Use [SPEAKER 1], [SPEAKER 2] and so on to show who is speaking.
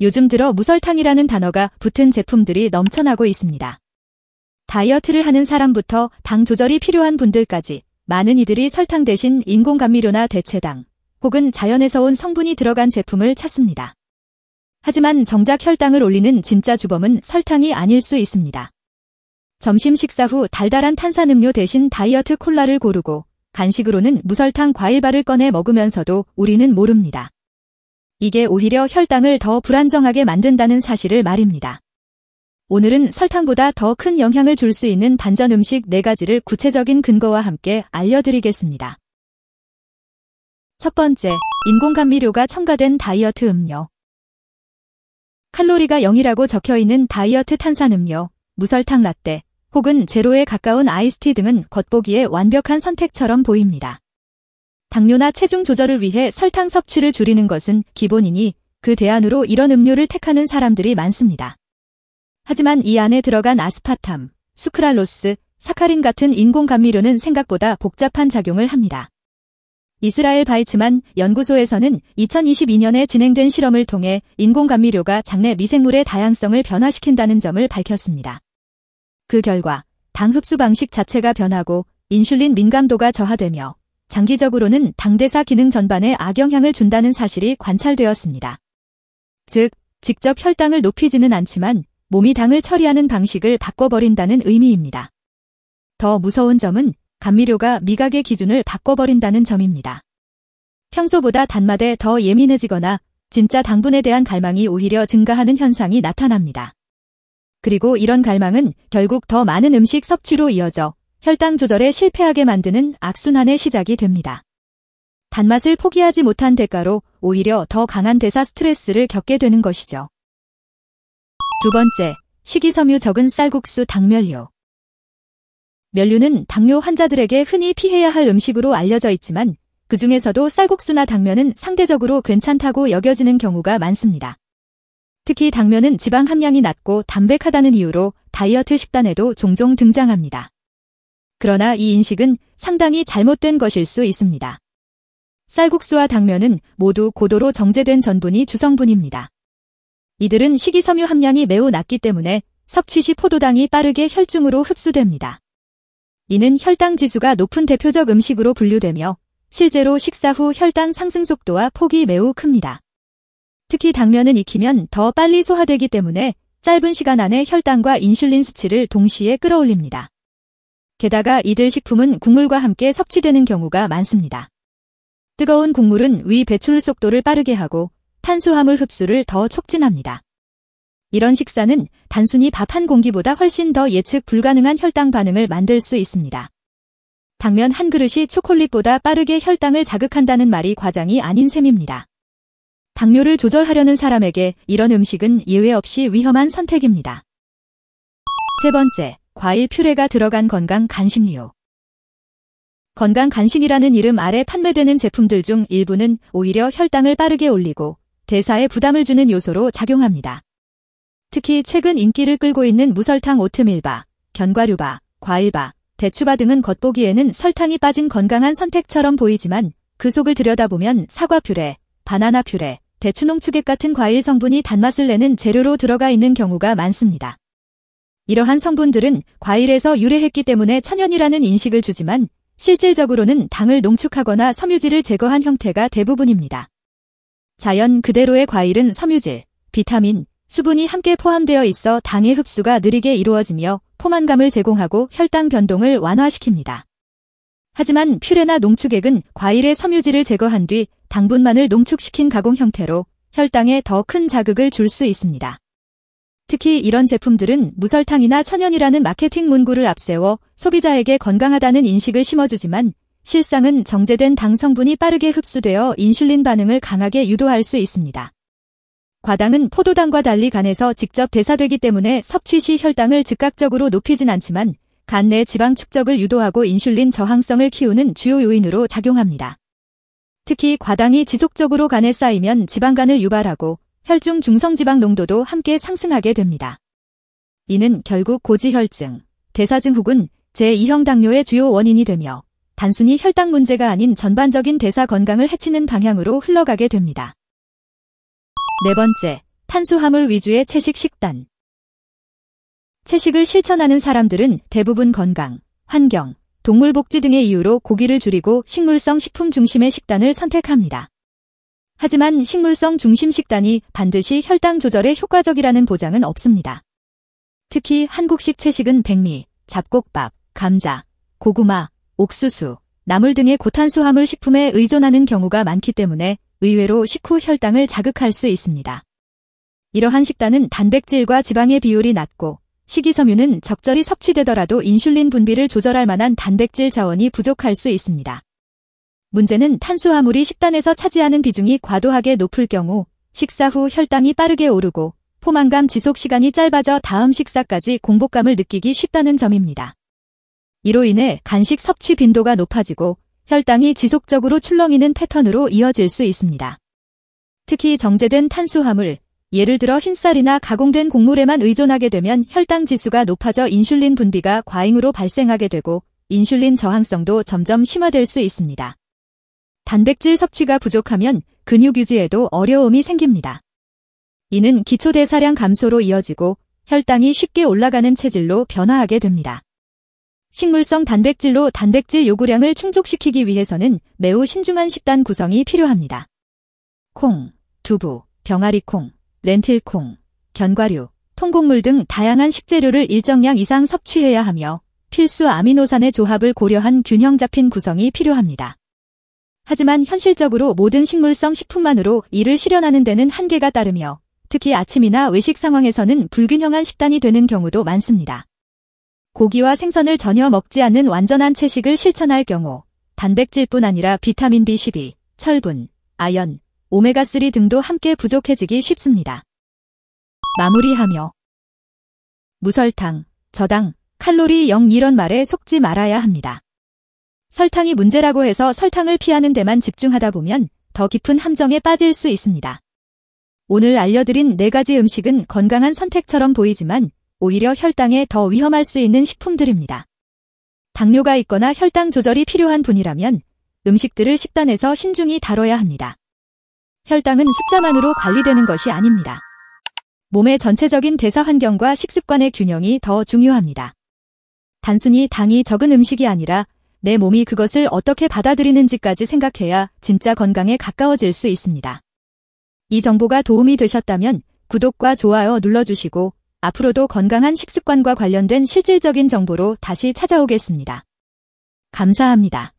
[SPEAKER 1] 요즘 들어 무설탕이라는 단어가 붙은 제품들이 넘쳐나고 있습니다. 다이어트를 하는 사람부터 당 조절이 필요한 분들까지 많은 이들이 설탕 대신 인공감미료나 대체당 혹은 자연에서 온 성분이 들어간 제품을 찾습니다. 하지만 정작 혈당을 올리는 진짜 주범은 설탕이 아닐 수 있습니다. 점심 식사 후 달달한 탄산음료 대신 다이어트 콜라를 고르고 간식으로는 무설탕 과일바를 꺼내 먹으면서도 우리는 모릅니다. 이게 오히려 혈당을 더 불안정하게 만든다는 사실을 말입니다. 오늘은 설탕보다 더 큰 영향을 줄 수 있는 반전 음식 4가지를 구체적인 근거와 함께 알려드리겠습니다. 첫 번째, 인공감미료가 첨가된 다이어트 음료. 칼로리가 0이라고 적혀있는 다이어트 탄산음료, 무설탕 라떼, 혹은 제로에 가까운 아이스티 등은 겉보기에 완벽한 선택처럼 보입니다. 당뇨나 체중 조절을 위해 설탕 섭취를 줄이는 것은 기본이니 그 대안으로 이런 음료를 택하는 사람들이 많습니다. 하지만 이 안에 들어간 아스파탐, 수크랄로스, 사카린 같은 인공감미료는 생각보다 복잡한 작용을 합니다. 이스라엘 바이츠만 연구소에서는 2022년에 진행된 실험을 통해 인공감미료가 장내 미생물의 다양성을 변화시킨다는 점을 밝혔습니다. 그 결과 당 흡수 방식 자체가 변하고 인슐린 민감도가 저하되며 장기적으로는 당대사 기능 전반에 악영향을 준다는 사실이 관찰되었습니다. 즉, 직접 혈당을 높이지는 않지만 몸이 당을 처리하는 방식을 바꿔버린다는 의미입니다. 더 무서운 점은 감미료가 미각의 기준을 바꿔버린다는 점입니다. 평소보다 단맛에 더 예민해지거나 진짜 당분에 대한 갈망이 오히려 증가하는 현상이 나타납니다. 그리고 이런 갈망은 결국 더 많은 음식 섭취로 이어져 혈당 조절에 실패하게 만드는 악순환의 시작이 됩니다. 단맛을 포기하지 못한 대가로 오히려 더 강한 대사 스트레스를 겪게 되는 것이죠. 두 번째, 식이섬유 적은 쌀국수 당면류. 면류는 당뇨 환자들에게 흔히 피해야 할 음식으로 알려져 있지만 그 중에서도 쌀국수나 당면은 상대적으로 괜찮다고 여겨지는 경우가 많습니다. 특히 당면은 지방 함량이 낮고 담백하다는 이유로 다이어트 식단에도 종종 등장합니다. 그러나 이 인식은 상당히 잘못된 것일 수 있습니다. 쌀국수와 당면은 모두 고도로 정제된 전분이 주성분입니다. 이들은 식이섬유 함량이 매우 낮기 때문에 섭취 시 포도당이 빠르게 혈중으로 흡수됩니다. 이는 혈당 지수가 높은 대표적 음식으로 분류되며 실제로 식사 후 혈당 상승 속도와 폭이 매우 큽니다. 특히 당면은 익히면 더 빨리 소화되기 때문에 짧은 시간 안에 혈당과 인슐린 수치를 동시에 끌어올립니다. 게다가 이들 식품은 국물과 함께 섭취되는 경우가 많습니다. 뜨거운 국물은 위 배출 속도를 빠르게 하고 탄수화물 흡수를 더 촉진합니다. 이런 식사는 단순히 밥 한 공기보다 훨씬 더 예측 불가능한 혈당 반응을 만들 수 있습니다. 당면 한 그릇이 초콜릿보다 빠르게 혈당을 자극한다는 말이 과장이 아닌 셈입니다. 당뇨를 조절하려는 사람에게 이런 음식은 예외 없이 위험한 선택입니다. 세 번째, 과일 퓨레가 들어간 건강 간식류. 건강 간식이라는 이름 아래 판매되는 제품들 중 일부는 오히려 혈당을 빠르게 올리고 대사에 부담을 주는 요소로 작용합니다. 특히 최근 인기를 끌고 있는 무설탕 오트밀바, 견과류바, 과일바, 대추바 등은 겉보기에는 설탕이 빠진 건강한 선택처럼 보이지만 그 속을 들여다보면 사과 퓨레, 바나나 퓨레, 대추 농축액 같은 과일 성분이 단맛을 내는 재료로 들어가 있는 경우가 많습니다. 이러한 성분들은 과일에서 유래했기 때문에 천연이라는 인식을 주지만 실질적으로는 당을 농축하거나 섬유질을 제거한 형태가 대부분입니다. 자연 그대로의 과일은 섬유질, 비타민, 수분이 함께 포함되어 있어 당의 흡수가 느리게 이루어지며 포만감을 제공하고 혈당 변동을 완화시킵니다. 하지만 퓨레나 농축액은 과일의 섬유질을 제거한 뒤 당분만을 농축시킨 가공 형태로 혈당에 더 큰 자극을 줄 수 있습니다. 특히 이런 제품들은 무설탕이나 천연이라는 마케팅 문구를 앞세워 소비자에게 건강하다는 인식을 심어주지만 실상은 정제된 당 성분이 빠르게 흡수되어 인슐린 반응을 강하게 유도할 수 있습니다. 과당은 포도당과 달리 간에서 직접 대사되기 때문에 섭취 시 혈당을 즉각적으로 높이진 않지만 간 내 지방 축적을 유도하고 인슐린 저항성을 키우는 주요 요인으로 작용합니다. 특히 과당이 지속적으로 간에 쌓이면 지방간을 유발하고 혈중 중성지방 농도도 함께 상승하게 됩니다. 이는 결국 고지혈증, 대사증 혹은 제2형 당뇨의 주요 원인이 되며 단순히 혈당 문제가 아닌 전반적인 대사 건강을 해치는 방향으로 흘러가게 됩니다. 네 번째, 탄수화물 위주의 채식 식단. 채식을 실천하는 사람들은 대부분 건강, 환경, 동물 복지 등의 이유로 고기를 줄이고 식물성 식품 중심의 식단을 선택합니다. 하지만 식물성 중심 식단이 반드시 혈당 조절에 효과적이라는 보장은 없습니다. 특히 한국식 채식은 백미, 잡곡밥, 감자, 고구마, 옥수수, 나물 등의 고탄수화물 식품에 의존하는 경우가 많기 때문에 의외로 식후 혈당을 자극할 수 있습니다. 이러한 식단은 단백질과 지방의 비율이 낮고 식이섬유는 적절히 섭취되더라도 인슐린 분비를 조절할 만한 단백질 자원이 부족할 수 있습니다. 문제는 탄수화물이 식단에서 차지하는 비중이 과도하게 높을 경우 식사 후 혈당이 빠르게 오르고 포만감 지속 시간이 짧아져 다음 식사까지 공복감을 느끼기 쉽다는 점입니다. 이로 인해 간식 섭취 빈도가 높아지고 혈당이 지속적으로 출렁이는 패턴으로 이어질 수 있습니다. 특히 정제된 탄수화물, 예를 들어 흰쌀이나 가공된 곡물에만 의존하게 되면 혈당 지수가 높아져 인슐린 분비가 과잉으로 발생하게 되고 인슐린 저항성도 점점 심화될 수 있습니다. 단백질 섭취가 부족하면 근육 유지에도 어려움이 생깁니다. 이는 기초대사량 감소로 이어지고 혈당이 쉽게 올라가는 체질로 변화하게 됩니다. 식물성 단백질로 단백질 요구량을 충족시키기 위해서는 매우 신중한 식단 구성이 필요합니다. 콩, 두부, 병아리콩, 렌틸콩, 견과류, 통곡물 등 다양한 식재료를 일정량 이상 섭취해야 하며 필수 아미노산의 조합을 고려한 균형 잡힌 구성이 필요합니다. 하지만 현실적으로 모든 식물성 식품만으로 이를 실현하는 데는 한계가 따르며 특히 아침이나 외식 상황에서는 불균형한 식단이 되는 경우도 많습니다. 고기와 생선을 전혀 먹지 않는 완전한 채식을 실천할 경우 단백질뿐 아니라 비타민 B12, 철분, 아연, 오메가3 등도 함께 부족해지기 쉽습니다. 마무리하며 무설탕, 저당, 칼로리 0 이런 말에 속지 말아야 합니다. 설탕이 문제라고 해서 설탕을 피하는 데만 집중하다 보면 더 깊은 함정에 빠질 수 있습니다. 오늘 알려드린 4가지 음식은 건강한 선택처럼 보이지만 오히려 혈당에 더 위험할 수 있는 식품들입니다. 당뇨가 있거나 혈당 조절이 필요한 분이라면 음식들을 식단에서 신중히 다뤄야 합니다. 혈당은 숫자만으로 관리되는 것이 아닙니다. 몸의 전체적인 대사 환경과 식습관의 균형이 더 중요합니다. 단순히 당이 적은 음식이 아니라 내 몸이 그것을 어떻게 받아들이는지까지 생각해야 진짜 건강에 가까워질 수 있습니다. 이 정보가 도움이 되셨다면 구독과 좋아요 눌러주시고 앞으로도 건강한 식습관과 관련된 실질적인 정보로 다시 찾아오겠습니다. 감사합니다.